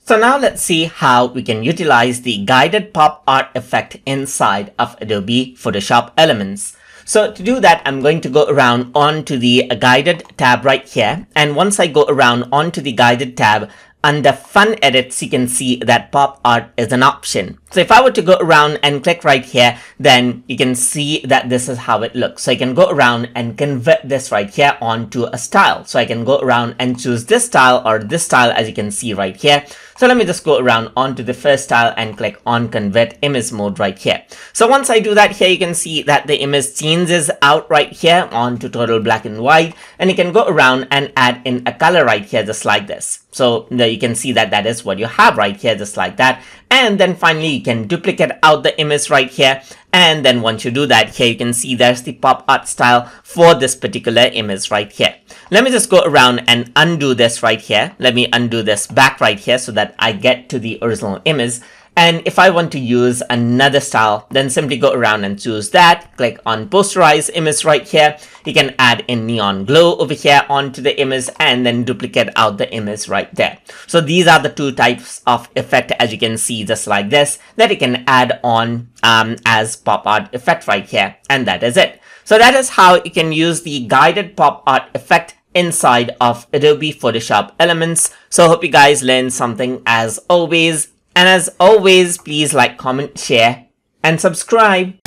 So now let's see how we can utilize the guided pop art effect inside of Adobe Photoshop Elements. So to do that, I'm going to go around onto the guided tab right here. And once I go around onto the guided tab, under Fun Edits, you can see that pop art is an option. So if I were to go around and click right here, then you can see that this is how it looks. So I can go around and convert this right here onto a style. So I can go around and choose this style or this style, as you can see right here. So let me just go around onto the first style and click on Convert Image Mode right here. So once I do that here, you can see that the image changes out right here onto total black and white. And you can go around and add in a color right here, just like this. So there you can see that that is what you have right here, just like that. And then finally, you can duplicate out the image right here. And then once you do that here, you can see there's the pop art style for this particular image right here. Let me just go around and undo this right here. Let me undo this back right here so that I get to the original image. And if I want to use another style, then simply go around and choose that. Click on Posterize Image right here. You can add in Neon Glow over here onto the image and then duplicate out the image right there. So these are the two types of effect, as you can see, just like this, that you can add on as pop art effect right here. And that is it. So that is how you can use the guided pop art effect inside of Adobe Photoshop Elements. So I hope you guys learned something as always. And as always, please like, comment, share, and subscribe.